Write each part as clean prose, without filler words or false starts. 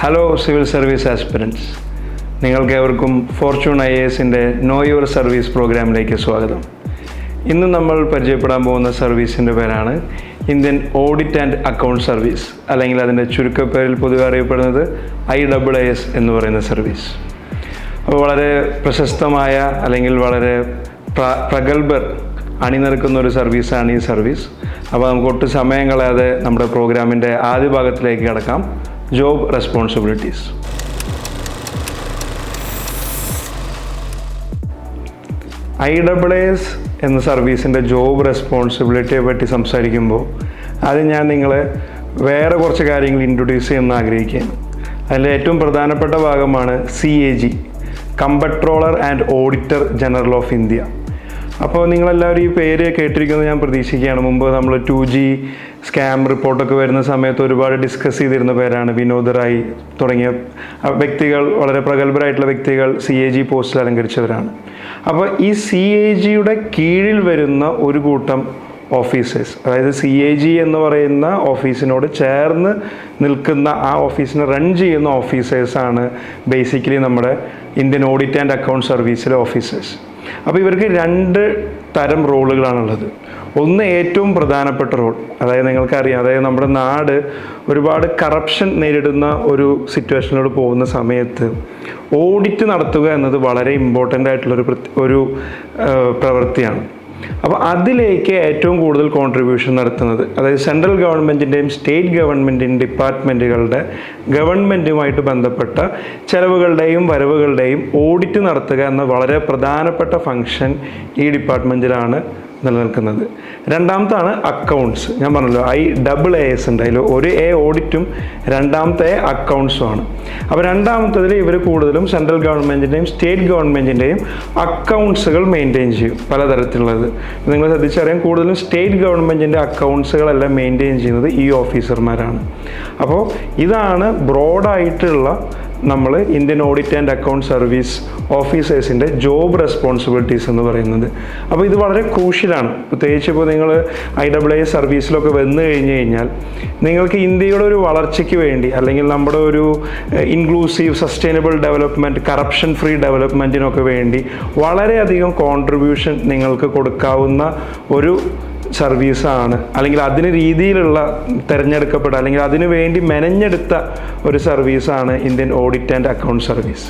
Hello civil service aspirants, നിങ്ങൾക്കേവർക്കും Fortune IASൻ്റെ no your service പ്രോഗ്രാമിലേക്ക് സ്വാഗതം. ഇന്ന് നമ്മൾ പരിചയപ്പെടാൻ പോകുന്ന സർവീസിൻ്റെ പേരാണ് Indian audit and account service, അല്ലെങ്കിൽ അതിൻ്റെ ചുരുക്കപ്പേരിൽ പൊതുവെ അറിയപ്പെടുന്നത് IAAS എന്ന് പറയുന്ന സർവീസ്. അപ്പോൾ വളരെ പ്രശസ്തമായ അല്ലെങ്കിൽ വളരെ പ്രഗത്ഭർ അണിനിരക്കുന്ന ഒരു സർവീസാണ് ഈ സർവീസ്. അപ്പോൾ നമുക്ക് ഒട്ടും സമയം കളയാതെ നമ്മുടെ പ്രോഗ്രാമിൻ്റെ ആദ്യ ഭാഗത്തിലേക്ക് കടക്കാം. Job responsibilities. IAAS എന്ന സർവീസിൻ്റെ ജോബ് റെസ്പോൺസിബിലിറ്റിയെ പറ്റി സംസാരിക്കുമ്പോൾ അത് ഞാൻ നിങ്ങളെ വേറെ കുറച്ച് കാര്യങ്ങൾ ഇൻട്രൊഡ്യൂസ് ചെയ്യുമെന്ന് ആഗ്രഹിക്കുകയാണ്. അതിൽ ഏറ്റവും പ്രധാനപ്പെട്ട ഭാഗമാണ് CAG, comptroller and auditor general of India. അപ്പോൾ നിങ്ങളെല്ലാവരും ഈ പേര് കേട്ടിരിക്കുന്നത് ഞാൻ പ്രതീക്ഷിക്കുകയാണ്. മുമ്പ് നമ്മൾ 2G സ്കാം റിപ്പോർട്ടൊക്കെ വരുന്ന സമയത്ത് ഒരുപാട് ഡിസ്കസ് ചെയ്തിരുന്ന പേരാണ്. വിനോദ് റായ് തുടങ്ങിയ വ്യക്തികൾ, വളരെ പ്രഗത്ഭരായിട്ടുള്ള വ്യക്തികൾ CAG പോസ്റ്റിൽ അലങ്കരിച്ചവരാണ്. അപ്പോൾ ഈ CAGയുടെ കീഴിൽ വരുന്ന ഒരു കൂട്ടം ഓഫീസേഴ്സ്, അതായത് CAG എന്ന് പറയുന്ന ഓഫീസിനോട് ചേർന്ന് നിൽക്കുന്ന ആ ഓഫീസിനെ റൺ ചെയ്യുന്ന ഓഫീസേഴ്സാണ് ബേസിക്കലി നമ്മുടെ ഇന്ത്യൻ ഓഡിറ്റ് ആൻഡ് അക്കൗണ്ട് സർവീസിലെ ഓഫീസേഴ്സ്. അപ്പോൾ ഇവർക്ക് രണ്ട് തരം റോളുകളാണുള്ളത്. ഒന്ന് ഏറ്റവും പ്രധാനപ്പെട്ട റോൾ, അതായത് നിങ്ങൾക്കറിയാം, അതായത് നമ്മുടെ നാട് ഒരുപാട് കറപ്ഷൻ നേരിടുന്ന ഒരു സിറ്റുവേഷനിലൂടെ പോകുന്ന സമയത്ത് ഓഡിറ്റ് നടത്തുക എന്നത് വളരെ ഇമ്പോർട്ടൻ്റ് ആയിട്ടുള്ളൊരു പ്രവൃത്തിയാണ്. അപ്പോൾ അതിലേക്ക് ഏറ്റവും കൂടുതൽ കോൺട്രിബ്യൂഷൻ നടത്തുന്നത്, അതായത് സെൻട്രൽ ഗവൺമെൻറ്റിൻ്റെയും സ്റ്റേറ്റ് ഗവൺമെൻറ്റിൻ്റെയും ഡിപ്പാർട്ട്മെൻറ്റുകളുടെ ഗവൺമെൻറ്റുമായിട്ട് ബന്ധപ്പെട്ട ചെലവുകളുടെയും വരവുകളുടെയും ഓഡിറ്റ് നടത്തുക എന്ന വളരെ പ്രധാനപ്പെട്ട ഫങ്ഷൻ ഈ ഡിപ്പാർട്ട്മെൻറ്റിലാണ് നിലനിൽക്കുന്നത്. രണ്ടാമത്താണ് അക്കൗണ്ട്സ്. ഞാൻ പറഞ്ഞല്ലോ IAAS ഉണ്ട്, അതിൽ ഒരു ഓഡിറ്റും രണ്ടാമത്തെ അക്കൗണ്ട്സുമാണ്. അപ്പോൾ രണ്ടാമത്തതിൽ ഇവർ കൂടുതലും സെൻട്രൽ ഗവൺമെൻറ്റിൻ്റെയും സ്റ്റേറ്റ് ഗവൺമെൻറ്റിൻ്റെയും അക്കൗണ്ട്സുകൾ മെയിൻറ്റെയിൻ ചെയ്യും, പലതരത്തിലുള്ളത്. നിങ്ങൾ ശ്രദ്ധിച്ചറിയാം, കൂടുതലും സ്റ്റേറ്റ് ഗവൺമെൻറ്റിൻ്റെ അക്കൗണ്ട്സുകളെല്ലാം മെയിൻറ്റെയിൻ ചെയ്യുന്നത് ഈ ഓഫീസർമാരാണ്. അപ്പോൾ ഇതാണ് ബ്രോഡായിട്ടുള്ള നമ്മൾ Indian audit and account service ഓഫീസേഴ്സിൻ്റെ ജോബ് റെസ്പോൺസിബിലിറ്റീസ് എന്ന് പറയുന്നത്. അപ്പോൾ ഇത് വളരെ ക്രൂഷ്യലാണ്. പ്രത്യേകിച്ച് ഇപ്പോൾ നിങ്ങൾ IAAS സർവീസിലൊക്കെ വന്നു കഴിഞ്ഞാൽ നിങ്ങൾക്ക് ഇന്ത്യയുടെ ഒരു വളർച്ചയ്ക്ക് വേണ്ടി, അല്ലെങ്കിൽ നമ്മുടെ ഒരു inclusive sustainable development, corruption free ഡെവലപ്മെൻറ്റിനൊക്കെ വേണ്ടി വളരെയധികം കോൺട്രിബ്യൂഷൻ നിങ്ങൾക്ക് കൊടുക്കാവുന്ന ഒരു സർവീസാണ്, അല്ലെങ്കിൽ അതിന് രീതിയിലുള്ള തിരഞ്ഞെടുക്കപ്പെട്ട, അല്ലെങ്കിൽ അതിനു വേണ്ടി മെനഞ്ഞെടുത്ത ഒരു സർവീസാണ് Indian audit and account service.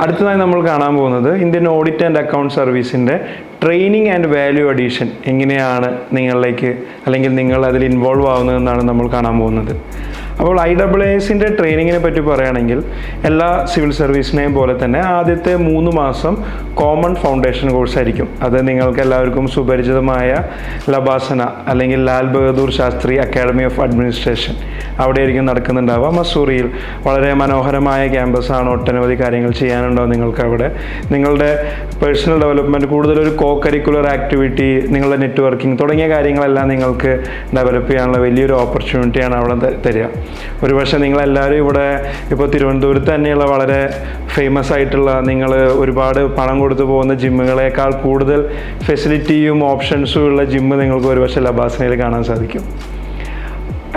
അടുത്തതായി നമ്മൾ കാണാൻ പോകുന്നത് ഇന്ത്യൻ ഓഡിറ്റ് ആൻഡ് അക്കൗണ്ട് സർവീസിൻ്റെ ട്രെയിനിങ് ആൻഡ് വാല്യൂ അഡീഷൻ എങ്ങനെയാണ് നിങ്ങളിലേക്ക്, അല്ലെങ്കിൽ നിങ്ങൾ അതിൽ ഇൻവോൾവ് ആവുന്നതെന്നാണ് നമ്മൾ കാണാൻ പോകുന്നത്. അപ്പോൾ IAASൻ്റെ ട്രെയിനിങ്ങിനെ പറ്റി പറയുകയാണെങ്കിൽ എല്ലാ സിവിൽ സർവീസിനെയും പോലെ തന്നെ ആദ്യത്തെ 3 മാസം കോമൺ ഫൗണ്ടേഷൻ കോഴ്സ് ആയിരിക്കും. അത് നിങ്ങൾക്ക് എല്ലാവർക്കും സുപരിചിതമായ ലബാസന, അല്ലെങ്കിൽ Lal Bahadur Shastri academy of administration, അവിടെയായിരിക്കും നടക്കുന്നുണ്ടാവുക. മസൂറിയിൽ വളരെ മനോഹരമായ ക്യാമ്പസാണ്, ഒട്ടനവധി കാര്യങ്ങൾ ചെയ്യാനുണ്ടാവും നിങ്ങൾക്ക് അവിടെ. നിങ്ങളുടെ പേഴ്സണൽ ഡെവലപ്മെൻറ്റ്, കൂടുതലൊരു കരിക്കുലർ ആക്ടിവിറ്റി, നിങ്ങളുടെ നെറ്റ്വർക്കിംഗ് തുടങ്ങിയ കാര്യങ്ങളെല്ലാം നിങ്ങൾക്ക് ഡെവലപ്പ് ചെയ്യാനുള്ള വലിയൊരു ഓപ്പർച്യൂണിറ്റിയാണ് അവിടെ തരിക. ഒരുപക്ഷെ നിങ്ങളെല്ലാവരും ഇവിടെ ഇപ്പോൾ തിരുവനന്തപുരത്ത് തന്നെയുള്ള വളരെ ഫേമസ് ആയിട്ടുള്ള, നിങ്ങൾ ഒരുപാട് പണം കൊടുത്തു പോകുന്ന ജിമ്മുകളേക്കാൾ കൂടുതൽ ഫെസിലിറ്റിയും ഓപ്ഷൻസും ഉള്ള ജിമ്മ് നിങ്ങൾക്ക് ഒരുപക്ഷെ ലബാസനയിൽ കാണാൻ സാധിക്കും.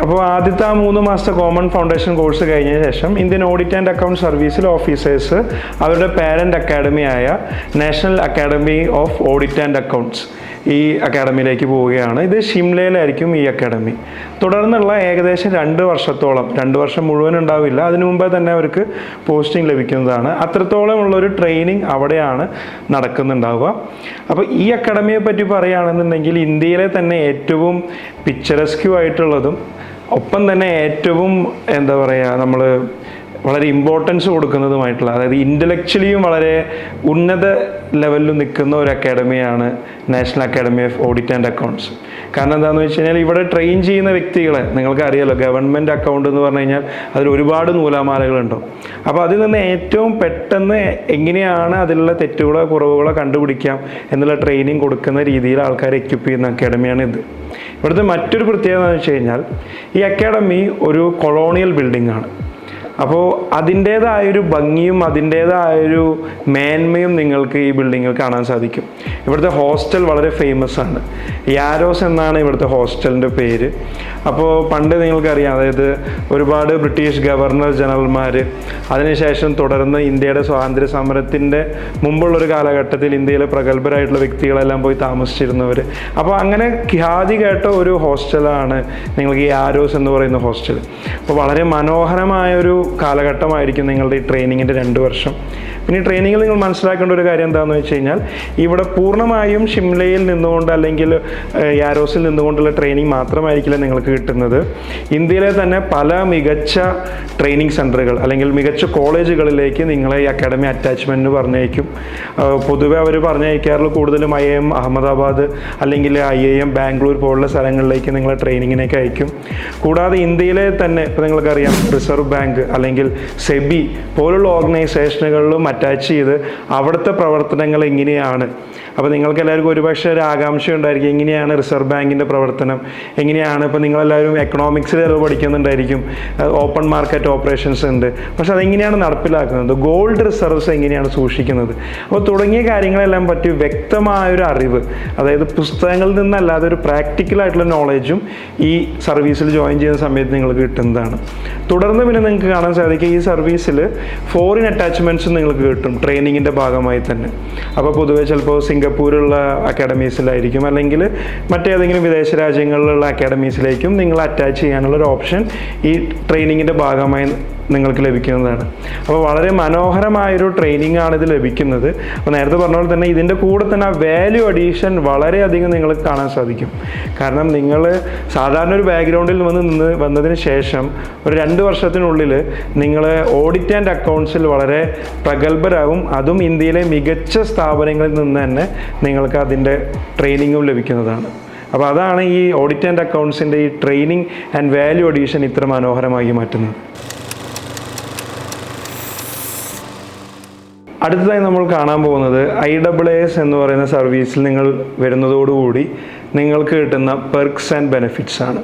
അപ്പോൾ ആദ്യത്തെ 3 മാസത്തെ കോമൺ ഫൗണ്ടേഷൻ കോഴ്സ് കഴിഞ്ഞ ശേഷം ഇന്ത്യൻ ഓഡിറ്റ് ആൻഡ് അക്കൗണ്ട് സർവീസിലെ ഓഫീസേഴ്സ് അവരുടെ പാരൻ്റ് അക്കാഡമിയായ national academy of audit and accounts, ഈ അക്കാഡമിയിലേക്ക് പോവുകയാണ്. ഇത് ഷിംലയിലായിരിക്കും ഈ അക്കാഡമി. തുടർന്നുള്ള ഏകദേശം 2 വർഷത്തോളം, 2 വർഷം മുഴുവൻ ഉണ്ടാവില്ല, അതിനു മുമ്പേ തന്നെ അവർക്ക് പോസ്റ്റിംഗ് ലഭിക്കുന്നതാണ്. അത്രത്തോളം ഉള്ളൊരു ട്രെയിനിങ് അവിടെയാണ് നടക്കുന്നുണ്ടാവുക. അപ്പോൾ ഈ അക്കാഡമിയെ പറ്റി പറയുകയാണെന്നുണ്ടെങ്കിൽ ഇന്ത്യയിലെ തന്നെ ഏറ്റവും പിക്ചറസ്ക്യൂ ആയിട്ടുള്ളതും ഒപ്പം തന്നെ ഏറ്റവും നമ്മൾ വളരെ ഇമ്പോർട്ടൻസ് കൊടുക്കുന്നതുമായിട്ടുള്ള, അതായത് ഇൻ്റലക്ച്വലിയും വളരെ ഉന്നത ലെവലിൽ നിൽക്കുന്ന ഒരു അക്കാഡമിയാണ് national academy of audit and accounts. കാരണം എന്താണെന്ന് വെച്ച് കഴിഞ്ഞാൽ ഇവിടെ ട്രെയിൻ ചെയ്യുന്ന വ്യക്തികളെ നിങ്ങൾക്കറിയാലോ, ഗവൺമെൻറ് അക്കൗണ്ട് എന്ന് പറഞ്ഞു കഴിഞ്ഞാൽ അതിൽ ഒരുപാട് നൂലാമാലകളുണ്ടാവും. അപ്പോൾ അതിൽ നിന്ന് ഏറ്റവും പെട്ടെന്ന് എങ്ങനെയാണ് അതിലുള്ള തെറ്റുകളോ കുറവുകളോ കണ്ടുപിടിക്കാം എന്നുള്ള ട്രെയിനിങ് കൊടുക്കുന്ന രീതിയിൽ ആൾക്കാരെ എക്യുപ്പ് ചെയ്യുന്ന അക്കാഡമിയാണ് ഇത്. ഇവിടുത്തെ മറ്റൊരു പ്രത്യേകത എന്ന് വെച്ച് കഴിഞ്ഞാൽ ഈ അക്കാഡമി ഒരു കൊളോണിയൽ ബിൽഡിംഗ് ആണ്. അപ്പോൾ അതിൻ്റേതായൊരു ഭംഗിയും അതിൻ്റേതായൊരു മേന്മയും നിങ്ങൾക്ക് ഈ ബിൽഡിങ്ങിൽ കാണാൻ സാധിക്കും. ഇവിടുത്തെ ഹോസ്റ്റൽ വളരെ ഫേമസ് ആണ്. യാരോസ് എന്നാണ് ഇവിടുത്തെ ഹോസ്റ്റലിൻ്റെ പേര്. അപ്പോൾ പണ്ട് നിങ്ങൾക്കറിയാം, അതായത് ഒരുപാട് ബ്രിട്ടീഷ് ഗവർണർ ജനറൽമാർ, അതിനുശേഷം തുടർന്ന് ഇന്ത്യയുടെ സ്വാതന്ത്ര്യ സമരത്തിൻ്റെ മുമ്പുള്ളൊരു കാലഘട്ടത്തിൽ ഇന്ത്യയിലെ പ്രഗത്ഭരായിട്ടുള്ള വ്യക്തികളെല്ലാം പോയി താമസിച്ചിരുന്നവർ. അപ്പോൾ അങ്ങനെ ഖ്യാതി കേട്ട ഒരു ഹോസ്റ്റലാണ് നിങ്ങൾക്ക് ഈ യാരോസ് എന്ന് പറയുന്ന ഹോസ്റ്റൽ. അപ്പോൾ വളരെ മനോഹരമായൊരു കാലഘട്ടമായിരിക്കും നിങ്ങളുടെ ഈ ട്രെയിനിങ്ങിൻ്റെ 2 വർഷം. പിന്നെ ഈ ട്രെയിനിങ്ങിൽ നിങ്ങൾ മനസ്സിലാക്കേണ്ട ഒരു കാര്യം എന്താണെന്ന് വെച്ച് കഴിഞ്ഞാൽ, ഇവിടെ പൂർണ്ണമായും ഷിംലയിൽ നിന്നുകൊണ്ട് അല്ലെങ്കിൽ യാരോസിൽ നിന്നുകൊണ്ടുള്ള ട്രെയിനിങ് മാത്രമായിരിക്കില്ല നിങ്ങൾക്ക് കിട്ടുന്നത്. ഇന്ത്യയിലെ തന്നെ പല മികച്ച ട്രെയിനിങ് സെൻറ്ററുകൾ അല്ലെങ്കിൽ മികച്ച കോളേജുകളിലേക്ക് നിങ്ങളെ ഈ അക്കാഡമി അറ്റാച്ച്മെൻറ്റ് പറഞ്ഞയക്കും. പൊതുവെ അവർ പറഞ്ഞയക്കാറുള്ള കൂടുതലും IIM അഹമ്മദാബാദ് അല്ലെങ്കിൽ IIM ബാംഗ്ലൂർ പോലുള്ള സ്ഥലങ്ങളിലേക്ക് നിങ്ങളെ ട്രെയിനിങ്ങിനേക്ക് അയക്കും. കൂടാതെ ഇന്ത്യയിലെ തന്നെ ഇപ്പോൾ നിങ്ങൾക്കറിയാം റിസർവ് ബാങ്ക് അല്ലെങ്കിൽ സെബി പോലുള്ള ഓർഗനൈസേഷനുകളിലും അറ്റാച്ച് ചെയ്ത് അവിടുത്തെ പ്രവർത്തനങ്ങൾ എങ്ങനെയാണ്. അപ്പോൾ നിങ്ങൾക്ക് എല്ലാവർക്കും ഒരുപക്ഷെ ഒരു ആകാംക്ഷ ഉണ്ടായിരിക്കും, എങ്ങനെയാണ് റിസർവ് ബാങ്കിൻ്റെ പ്രവർത്തനം, എങ്ങനെയാണ്. ഇപ്പോൾ നിങ്ങളെല്ലാവരും എക്കണോമിക്സിൽ പഠിക്കുന്നുണ്ടായിരിക്കും, ഓപ്പൺ മാർക്കറ്റ് ഓപ്പറേഷൻസ് ഉണ്ട്. പക്ഷെ അതെങ്ങനെയാണ് നടപ്പിലാക്കുന്നത്, ഗോൾഡ് റിസർവ്സ് എങ്ങനെയാണ് സൂക്ഷിക്കുന്നത്, അപ്പോൾ തുടങ്ങിയ കാര്യങ്ങളെല്ലാം പറ്റി വ്യക്തമായൊരു അറിവ്, അതായത് പുസ്തകങ്ങളിൽ നിന്നല്ലാതെ ഒരു പ്രാക്ടിക്കലായിട്ടുള്ള നോളജും ഈ സർവീസിൽ ജോയിൻ ചെയ്യുന്ന സമയത്ത് നിങ്ങൾക്ക് കിട്ടുന്നതാണ്. തുടർന്ന് പിന്നെ നിങ്ങൾക്ക് കാണാൻ സാധിക്കും ഈ സർവീസിൽ ഫോറിൻ അറ്റാച്ച്മെൻറ്റ്സും നിങ്ങൾക്ക് കിട്ടും ട്രെയിനിങ്ങിൻ്റെ ഭാഗമായി തന്നെ. അപ്പോൾ പൊതുവെ ചിലപ്പോൾ സിംഗപ്പൂരുള്ള അക്കാഡമീസിലായിരിക്കും അല്ലെങ്കിൽ മറ്റേതെങ്കിലും വിദേശ രാജ്യങ്ങളിലുള്ള അക്കാഡമീസിലേക്കും നിങ്ങൾ അറ്റാച്ച് ചെയ്യാനുള്ളൊരു ഓപ്ഷൻ ഈ ട്രെയിനിങ്ങിൻ്റെ ഭാഗമായി നിങ്ങൾക്ക് ലഭിക്കുന്നതാണ്. അപ്പോൾ വളരെ മനോഹരമായൊരു ട്രെയിനിങ് ആണ് ഇത് ലഭിക്കുന്നത്. അപ്പോൾ നേരത്തെ പറഞ്ഞ പോലെ തന്നെ ഇതിൻ്റെ കൂടെ തന്നെ ആ വാല്യൂ അഡീഷൻ വളരെയധികം നിങ്ങൾക്ക് കാണാൻ സാധിക്കും. കാരണം നിങ്ങൾ സാധാരണ ഒരു ബാക്ക്ഗ്രൗണ്ടിൽ വന്നതിന് ശേഷം ഒരു 2 വർഷത്തിനുള്ളിൽ നിങ്ങൾ ഓഡിറ്റ് ആൻഡ് അക്കൗണ്ട്സിൽ വളരെ പ്രഗത്ഭരാകും. അതും ഇന്ത്യയിലെ മികച്ച സ്ഥാപനങ്ങളിൽ നിന്ന് തന്നെ നിങ്ങൾക്ക് അതിൻ്റെ ട്രെയിനിങ്ങും ലഭിക്കുന്നതാണ്. അപ്പോൾ അതാണ് ഈ ഓഡിറ്റ് ആൻഡ് അക്കൗണ്ട്സിൻ്റെ ഈ ട്രെയിനിങ് ആൻഡ് വാല്യൂ അഡീഷൻ ഇത്ര മനോഹരമായി മാറ്റുന്നത്. അടുത്തതായി നമ്മൾ കാണാൻ പോകുന്നത് IAAS എന്ന് പറയുന്ന സർവീസിൽ നിങ്ങൾ വരുന്നതോടുകൂടി നിങ്ങൾക്ക് കിട്ടുന്ന പെർക്സ് ആൻഡ് ബെനിഫിറ്റ്സ് ആണ്.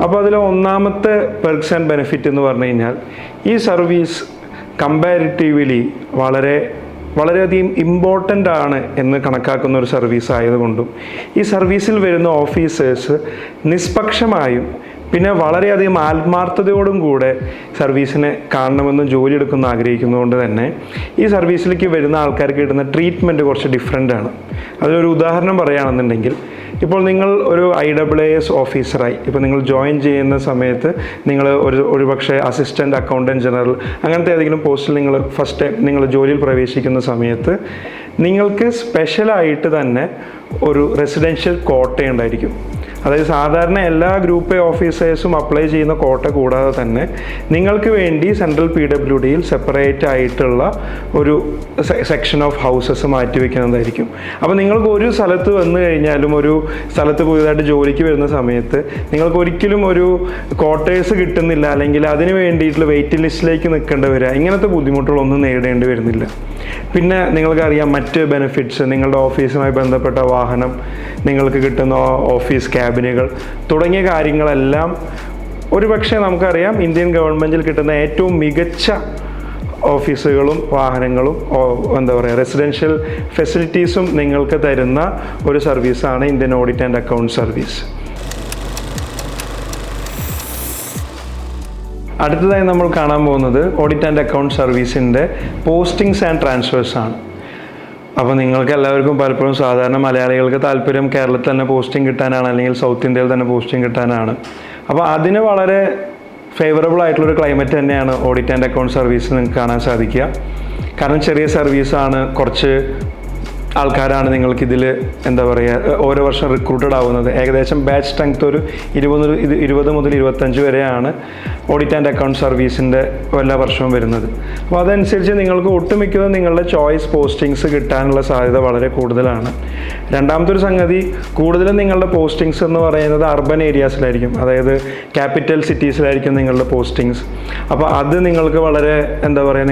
അപ്പോൾ അതിൽ ഒന്നാമത്തെ പെർക്സ് ആൻഡ് ബെനിഫിറ്റ് എന്ന് പറഞ്ഞു കഴിഞ്ഞാൽ ഈ സർവീസ് കമ്പാരിറ്റീവ്ലി വളരെയധികം ഇമ്പോർട്ടൻ്റ് ആണ് എന്ന് കണക്കാക്കുന്ന ഒരു സർവീസ് ആയതുകൊണ്ടും ഈ സർവീസിൽ വരുന്ന ഓഫീസേഴ്സ് നിഷ്പക്ഷമായും പിന്നെ വളരെയധികം ആത്മാർത്ഥതയോടും കൂടെ സർവീസിനെ കാണണമെന്നും ജോലി എടുക്കുന്ന ആഗ്രഹിക്കുന്നതുകൊണ്ട് തന്നെ ഈ സർവീസിലേക്ക് വരുന്ന ആൾക്കാർക്ക് കിട്ടുന്ന ട്രീറ്റ്മെൻറ്റ് കുറച്ച് ഡിഫറെൻ്റ് ആണ്. അതിലൊരു ഉദാഹരണം പറയുകയാണെന്നുണ്ടെങ്കിൽ, ഇപ്പോൾ നിങ്ങൾ ഒരു IAAS ഓഫീസറായി ഇപ്പോൾ നിങ്ങൾ ജോയിൻ ചെയ്യുന്ന സമയത്ത് നിങ്ങൾ ഒരുപക്ഷെ അസിസ്റ്റൻ്റ് അക്കൗണ്ടൻറ്റ് ജനറൽ അങ്ങനത്തെ ഏതെങ്കിലും പോസ്റ്റിൽ നിങ്ങൾ ഫസ്റ്റ് ടൈം നിങ്ങൾ ജോലിയിൽ പ്രവേശിക്കുന്ന സമയത്ത് നിങ്ങൾക്ക് സ്പെഷ്യലായിട്ട് തന്നെ ഒരു റെസിഡൻഷ്യൽ കോട്ട ഉണ്ടായിരിക്കും. അതായത് സാധാരണ എല്ലാ ഗ്രൂപ്പ് എ ഓഫീസേഴ്സും അപ്ലൈ ചെയ്യുന്ന കോട്ട കൂടാതെ തന്നെ നിങ്ങൾക്ക് വേണ്ടി സെൻട്രൽ PWDയിൽ സെപ്പറേറ്റ് ആയിട്ടുള്ള ഒരു സെക്ഷൻ ഓഫ് ഹൗസസ് മാറ്റിവെക്കുന്നതായിരിക്കും. അപ്പോൾ നിങ്ങൾക്ക് ഒരു സ്ഥലത്ത് വന്നു കഴിഞ്ഞാലും ഒരു സ്ഥലത്ത് പുതിയതായിട്ട് ജോലിക്ക് വരുന്ന സമയത്ത് നിങ്ങൾക്ക് ഒരിക്കലും ഒരു ക്വാർട്ടേഴ്സ് കിട്ടുന്നില്ല അല്ലെങ്കിൽ അതിന് വേണ്ടിയിട്ടുള്ള വെയിറ്റിംഗ് ലിസ്റ്റിലേക്ക് നിൽക്കേണ്ടി വരിക, ഇങ്ങനത്തെ ബുദ്ധിമുട്ടുകളൊന്നും നേരിടേണ്ടി വരുന്നില്ല. പിന്നെ നിങ്ങൾക്കറിയാം മറ്റ് ബെനിഫിറ്റ്സ്, നിങ്ങളുടെ ഓഫീസുമായി ബന്ധപ്പെട്ട വാഹനം, നിങ്ങൾക്ക് കിട്ടുന്ന ഓഫീസ് ക്യാബിനുകൾ തുടങ്ങിയ കാര്യങ്ങളെല്ലാം ഒരുപക്ഷെ നമുക്കറിയാം ഇന്ത്യൻ ഗവൺമെൻറ്റിൽ കിട്ടുന്ന ഏറ്റവും മികച്ച ഓഫീസുകളും വാഹനങ്ങളും റെസിഡൻഷ്യൽ ഫെസിലിറ്റീസും നിങ്ങൾക്ക് തരുന്ന ഒരു സർവീസാണ് Indian audit and account service. അടുത്തതായി നമ്മൾ കാണാൻ പോകുന്നത് ഓഡിറ്റ് ആൻഡ് അക്കൗണ്ട് സർവീസിൻ്റെ പോസ്റ്റിങ്സ് ആൻഡ് ട്രാൻസ്ഫേഴ്സ് ആണ്. അപ്പോൾ നിങ്ങൾക്ക് എല്ലാവർക്കും പലപ്പോഴും സാധാരണ മലയാളികൾക്ക് താല്പര്യം കേരളത്തിൽ തന്നെ പോസ്റ്റിംഗ് കിട്ടാനാണ് അല്ലെങ്കിൽ സൗത്ത് ഇന്ത്യയിൽ തന്നെ പോസ്റ്റിംഗ് കിട്ടാനാണ്. അപ്പോൾ അതിന് വളരെ ഫേവറബിൾ ആയിട്ടുള്ളൊരു ക്ലൈമറ്റ് തന്നെയാണ് ഓഡിറ്റ് ആൻഡ് അക്കൗണ്ട് സർവീസ് നിങ്ങൾക്ക് കാണാൻ സാധിക്കുക. കാരണം ചെറിയ സർവീസാണ്, കുറച്ച് ആൾക്കാരാണ് നിങ്ങൾക്കിതിൽ ഓരോ വർഷം റിക്രൂട്ടഡ് ആവുന്നത്. ഏകദേശം ബാച്ച് സ്ട്രെങ്ത് ഒരു 20 മുതൽ 25 വരെയാണ് ഓഡിറ്റ് ആൻഡ് അക്കൗണ്ട് സർവീസിൻ്റെ എല്ലാ വർഷവും വരുന്നത്. അപ്പോൾ അതനുസരിച്ച് നിങ്ങൾക്ക് ഒട്ടുമിക്കതും നിങ്ങളുടെ ചോയ്സ് പോസ്റ്റിങ്സ് കിട്ടാനുള്ള സാധ്യത വളരെ കൂടുതലാണ്. രണ്ടാമത്തെ ഒരു സംഗതി, കൂടുതലും നിങ്ങളുടെ പോസ്റ്റിങ്സ് എന്ന് പറയുന്നത് അർബൻ ഏരിയാസിലായിരിക്കും, അതായത് ക്യാപിറ്റൽ സിറ്റീസിലായിരിക്കും നിങ്ങളുടെ പോസ്റ്റിങ്സ്. അപ്പോൾ അത് നിങ്ങൾക്ക് വളരെ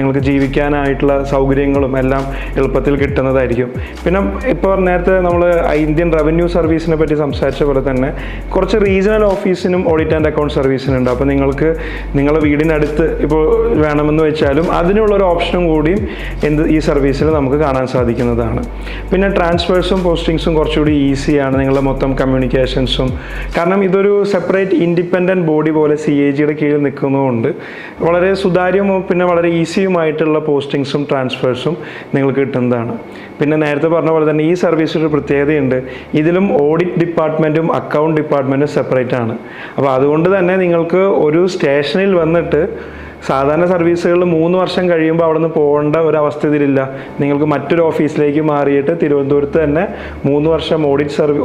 നിങ്ങൾക്ക് ജീവിക്കാനായിട്ടുള്ള സൗകര്യങ്ങളും എല്ലാം എളുപ്പത്തിൽ കിട്ടുന്നതായിരിക്കും. പിന്നെ ഇപ്പോൾ നേരത്തെ നമ്മൾ ഇന്ത്യൻ റവന്യൂ സർവീസിനെ പറ്റി സംസാരിച്ച പോലെ തന്നെ കുറച്ച് റീജിയണൽ ഓഫീസിനും ഓഡിറ്റ് ആൻഡ് അക്കൗണ്ട് സർവീസിനുണ്ട്. അപ്പോൾ നിങ്ങൾക്ക് നിങ്ങളുടെ വീടിനടുത്ത് ഇപ്പോൾ വേണമെന്ന് വെച്ചാലും അതിനുള്ളൊരു ഓപ്ഷനും കൂടിയും ഈ സർവീസിൽ നമുക്ക് കാണാൻ സാധിക്കുന്നതാണ്. പിന്നെ ട്രാൻസ്ഫേഴ്സും പോസ്റ്റിങ്സും കുറച്ചുകൂടി ഈസിയാണ്, നിങ്ങളുടെ മൊത്തം കമ്മ്യൂണിക്കേഷൻസും. കാരണം ഇതൊരു സെപ്പറേറ്റ് ഇൻഡിപെൻഡൻറ്റ് ബോഡി പോലെ CAGയുടെ കീഴിൽ നിൽക്കുന്നതുകൊണ്ട് വളരെ സുതാര്യവും പിന്നെ വളരെ ഈസിയുമായിട്ടുള്ള പോസ്റ്റിങ്സും ട്രാൻസ്ഫേഴ്സും നിങ്ങൾക്ക് കിട്ടുന്നതാണ്. പിന്നെ നേരത്തെ പറഞ്ഞ പോലെ തന്നെ ഈ സർവീസിലൊരു പ്രത്യേകതയുണ്ട്, ഇതിലും ഓഡിറ്റ് ഡിപ്പാർട്ട്മെൻറ്റും അക്കൗണ്ട് ഡിപ്പാർട്ട്മെൻറ്റും സെപ്പറേറ്റ് ആണ്. അപ്പോൾ അതുകൊണ്ട് തന്നെ നിങ്ങൾക്ക് ഒരു സ്റ്റേഷനിൽ വന്നിട്ട് സാധാരണ സർവീസുകളിൽ 3 വർഷം കഴിയുമ്പോൾ അവിടെ നിന്ന് പോകേണ്ട ഒരവസ്ഥ ഇതിലില്ല. നിങ്ങൾക്ക് മറ്റൊരു ഓഫീസിലേക്ക് മാറിയിട്ട് തിരുവനന്തപുരത്ത് തന്നെ 3 വർഷം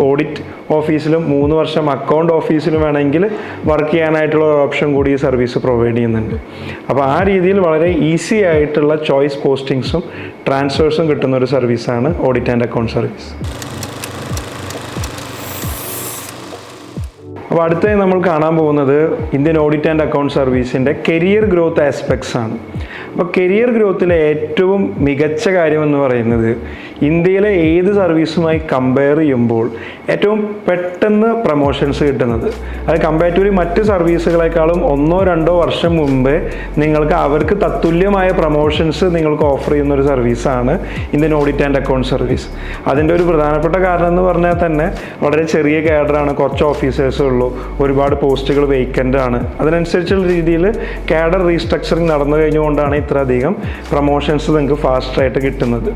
ഓഡിറ്റ് ഓഫീസിലും 3 വർഷം അക്കൗണ്ട് ഓഫീസിലും വേണമെങ്കിൽ വർക്ക് ചെയ്യാനായിട്ടുള്ള ഒരു ഓപ്ഷൻ കൂടി ഈ സർവീസ് പ്രൊവൈഡ് ചെയ്യുന്നുണ്ട്. അപ്പോൾ ആ രീതിയിൽ വളരെ ഈസി ആയിട്ടുള്ള ചോയ്സ് പോസ്റ്റിങ്സും ട്രാൻസ്ഫേഴ്സും കിട്ടുന്ന ഒരു സർവീസാണ് ഓഡിറ്റ് ആൻഡ് അക്കൗണ്ട് സർവീസ്. അപ്പോൾ അടുത്തായി നമ്മൾ കാണാൻ പോകുന്നത് ഇന്ത്യൻ ഓഡിറ്റ് ആൻഡ് അക്കൗണ്ട് സർവീസിൻ്റെ കരിയർ ഗ്രോത്ത് ആസ്പെക്ട്സ് ആണ്. അപ്പോൾ കരിയർ ഗ്രോത്തിലെ ഏറ്റവും മികച്ച കാര്യമെന്ന് പറയുന്നത് ഇന്ത്യയിലെ ഏത് സർവീസുമായി കമ്പയർ ചെയ്യുമ്പോൾ ഏറ്റവും പെട്ടെന്ന് പ്രൊമോഷൻസ് കിട്ടുന്നത്, അത് കമ്പാരിറ്റീവ്ലി മറ്റ് സർവീസുകളെക്കാളും 1-2 വർഷം മുമ്പേ നിങ്ങൾക്ക് അവർക്ക് തത്തുല്യമായ പ്രൊമോഷൻസ് നിങ്ങൾക്ക് ഓഫർ ചെയ്യുന്ന ഒരു സർവീസാണ് Indian audit and account service. അതിൻ്റെ ഒരു പ്രധാനപ്പെട്ട കാരണം എന്ന് പറഞ്ഞാൽ തന്നെ വളരെ ചെറിയ കാഡറാണ്, കുറച്ച് ഓഫീസേഴ്സേ ഉള്ളൂ, ഒരുപാട് പോസ്റ്റുകൾ വേക്കൻ്റ് ആണ്. അതിനനുസരിച്ചുള്ള രീതിയിൽ കാഡർ റീസ്ട്രക്ചറിങ് നടന്നു കഴിഞ്ഞുകൊണ്ടാണ് ഇത്രയധികം പ്രൊമോഷൻസ് നിങ്ങൾക്ക് ഫാസ്റ്റായിട്ട് കിട്ടുന്നത്.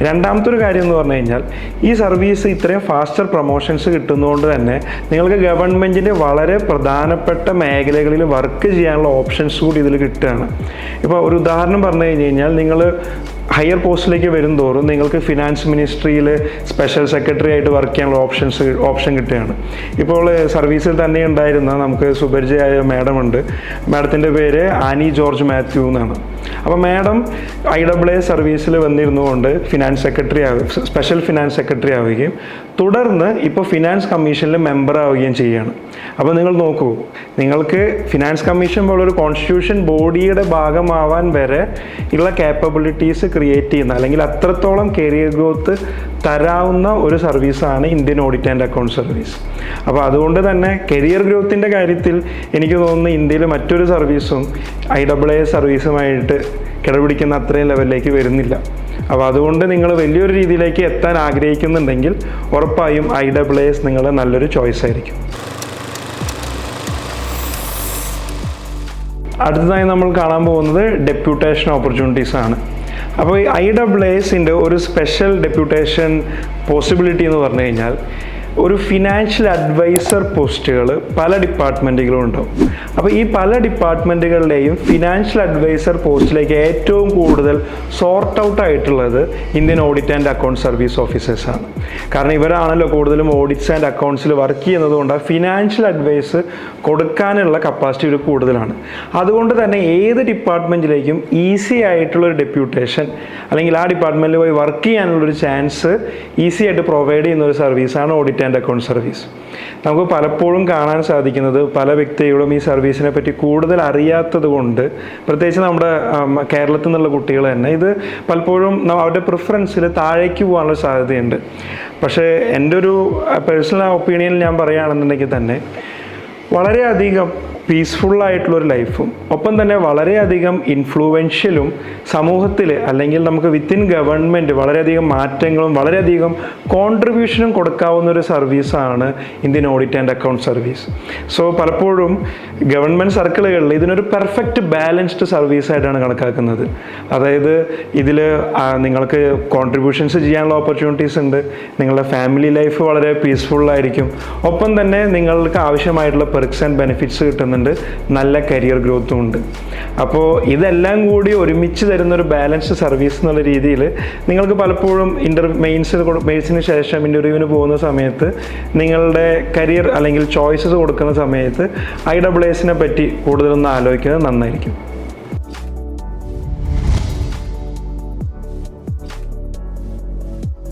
രണ്ടാമത്തെ ഒരു കാര്യം എന്ന് പറഞ്ഞു കഴിഞ്ഞാൽ ഈ സർവീസ് ഇത്രയും ഫാസ്റ്റർ പ്രൊമോഷൻസ് കിട്ടുന്നതുകൊണ്ട് തന്നെ നിങ്ങൾക്ക് ഗവൺമെൻറ്റിൻ്റെ വളരെ പ്രധാനപ്പെട്ട മേഖലകളിൽ വർക്ക് ചെയ്യാനുള്ള ഓപ്ഷൻസ് കൂടി ഇതിൽ കിട്ടുകയാണ്. ഇപ്പോൾ ഒരു ഉദാഹരണം പറഞ്ഞു കഴിഞ്ഞാൽ നിങ്ങൾ ഹയർ പോസ്റ്റിലേക്ക് വരും തോറും നിങ്ങൾക്ക് ഫിനാൻസ് മിനിസ്ട്രിയിൽ സ്പെഷ്യൽ സെക്രട്ടറി ആയിട്ട് വർക്ക് ചെയ്യാനുള്ള ഓപ്ഷൻ കിട്ടുകയാണ്. ഇപ്പോൾ സർവീസിൽ തന്നെ ഉണ്ടായിരുന്ന നമുക്ക് സുപരിചിതയായ മാഡം ഉണ്ട്, മാഡത്തിൻ്റെ പേര് ആനി ജോർജ് മാത്യു എന്നാണ്. അപ്പോൾ മാഡം IAA സർവീസിൽ വന്നിരുന്നുകൊണ്ട് സ്പെഷ്യൽ ഫിനാൻസ് സെക്രട്ടറി ആവുകയും തുടർന്ന് ഇപ്പോൾ ഫിനാൻസ് കമ്മീഷനിൽ മെമ്പർ ആവുകയും ചെയ്യുകയാണ്. അപ്പോൾ നിങ്ങൾ നോക്കൂ, നിങ്ങൾക്ക് ഫിനാൻസ് കമ്മീഷൻ പോലൊരു കോൺസ്റ്റിറ്റ്യൂഷൻ ബോഡിയുടെ ഭാഗമാവാൻ വരെ ഉള്ള കേപ്പബിലിറ്റീസ് ക്രിയേറ്റ് ചെയ്യുന്ന അല്ലെങ്കിൽ അത്രത്തോളം കരിയർ ഗ്രോത്ത് തരാവുന്ന ഒരു സർവീസാണ് Indian audit and account service. അപ്പോൾ അതുകൊണ്ട് തന്നെ കരിയർ ഗ്രോത്തിൻ്റെ കാര്യത്തിൽ എനിക്ക് തോന്നുന്നു ഇന്ത്യയിൽ മറ്റൊരു സർവീസും IAA സർവീസുമായിട്ട് കിടപിടിക്കുന്ന അത്രയും ലെവലിലേക്ക് വരുന്നില്ല. അപ്പോൾ അതുകൊണ്ട് നിങ്ങൾ വലിയൊരു രീതിയിലേക്ക് എത്താൻ ആഗ്രഹിക്കുന്നുണ്ടെങ്കിൽ ഉറപ്പായും IAA നിങ്ങൾ നല്ലൊരു ചോയ്സ് ആയിരിക്കും. അടുത്തതായി നമ്മൾ കാണാൻ പോകുന്നത് ഡെപ്യൂട്ടേഷൻ ഓപ്പർച്യൂണിറ്റീസ് ആണ്. അപ്പോൾ ഈ IAAസിൻ്റെ ഒരു സ്പെഷ്യൽ ഡെപ്യൂട്ടേഷൻ പോസിബിലിറ്റി എന്ന് പറഞ്ഞു കഴിഞ്ഞാൽ ഒരു ഫിനാൻഷ്യൽ അഡ്വൈസർ പോസ്റ്റുകൾ പല ഡിപ്പാർട്ട്മെൻറ്റുകളും ഉണ്ടാവും. അപ്പോൾ ഈ പല ഡിപ്പാർട്ട്മെൻറ്റുകളിലെയും ഫിനാൻഷ്യൽ അഡ്വൈസർ പോസ്റ്റിലേക്ക് ഏറ്റവും കൂടുതൽ സോർട്ട് ഔട്ട് ആയിട്ടുള്ളത് Indian audit and account service ഓഫീസേഴ്സാണ്. കാരണം ഇവരാണല്ലോ കൂടുതലും ഓഡിറ്റ്സ് ആൻഡ് അക്കൗണ്ട്സിൽ വർക്ക് ചെയ്യുന്നത് കൊണ്ട് ഫിനാൻഷ്യൽ അഡ്വൈസ് കൊടുക്കാനുള്ള കപ്പാസിറ്റി ഒരു കൂടുതലാണ്. അതുകൊണ്ട് തന്നെ ഏത് ഡിപ്പാർട്ട്മെൻറ്റിലേക്കും ഈസി ആയിട്ടുള്ളൊരു ഡെപ്യൂട്ടേഷൻ അല്ലെങ്കിൽ ആ ഡിപ്പാർട്ട്മെൻറ്റിൽ പോയി വർക്ക് ചെയ്യാനുള്ളൊരു ചാൻസ് ഈസി ആയിട്ട് പ്രൊവൈഡ് ചെയ്യുന്ന ഒരു സർവീസാണ് ഓഡിറ്റ് ആൻഡ് അക്കൗണ്ട് സർവീസ്. നമുക്ക് പലപ്പോഴും കാണാൻ സാധിക്കുന്നത് പല വ്യക്തികളും ഈ സർവീസിനെ പറ്റി കൂടുതൽ അറിയാത്തത് കൊണ്ട്, പ്രത്യേകിച്ച് നമ്മുടെ കേരളത്തിൽ നിന്നുള്ള കുട്ടികൾ തന്നെ ഇത് പലപ്പോഴും അവരുടെ പ്രിഫറൻസിൽ താഴേക്ക് പോകാനുള്ള സാധ്യതയുണ്ട്. പക്ഷേ എൻ്റെ ഒരു പേഴ്സണൽ ഒപ്പീനിയനിൽ ഞാൻ പറയുകയാണെന്നുണ്ടെങ്കിൽ തന്നെ വളരെയധികം പീസ്ഫുള്ളായിട്ടുള്ളൊരു ലൈഫും ഒപ്പം തന്നെ വളരെയധികം ഇൻഫ്ലുവൻഷ്യലും സമൂഹത്തിൽ അല്ലെങ്കിൽ നമുക്ക് വിത്തിൻ ഗവൺമെൻറ് വളരെയധികം മാറ്റങ്ങളും വളരെയധികം കോൺട്രിബ്യൂഷനും കൊടുക്കാവുന്ന ഒരു സർവീസാണ് Indian audit and account service. So പലപ്പോഴും ഗവൺമെൻറ് സർക്കിളുകളിൽ ഇതിനൊരു പെർഫെക്റ്റ് ബാലൻസ്ഡ് സർവീസായിട്ടാണ് കണക്കാക്കുന്നത്. അതായത് ഇതിൽ നിങ്ങൾക്ക് കോൺട്രിബ്യൂഷൻസ് ചെയ്യാനുള്ള ഓപ്പർച്യൂണിറ്റീസ് ഉണ്ട്, നിങ്ങളുടെ ഫാമിലി ലൈഫ് വളരെ പീസ്ഫുള്ളായിരിക്കും, ഒപ്പം തന്നെ നിങ്ങൾക്ക് ആവശ്യമായിട്ടുള്ള പെർക്സ് ആൻഡ് ബെനിഫിറ്റ്സ് കിട്ടുന്നുണ്ട്, നല്ല കരിയർ ഗ്രോത്തും ഉണ്ട്. അപ്പോൾ ഇതെല്ലാം കൂടി ഒരുമിച്ച് തരുന്നൊരു ബാലൻസ്ഡ് സർവീസ് എന്നുള്ള രീതിയിൽ നിങ്ങൾക്ക് പലപ്പോഴും മെയിൻസിന് ശേഷം ഇൻ്റർവ്യൂവിന് പോകുന്ന സമയത്ത് നിങ്ങളുടെ കരിയർ അല്ലെങ്കിൽ ചോയ്സസ് കൊടുക്കുന്ന സമയത്ത് IAAസിനെ പറ്റി കൂടുതലൊന്ന് ആലോചിക്കുന്നത് നന്നായിരിക്കും.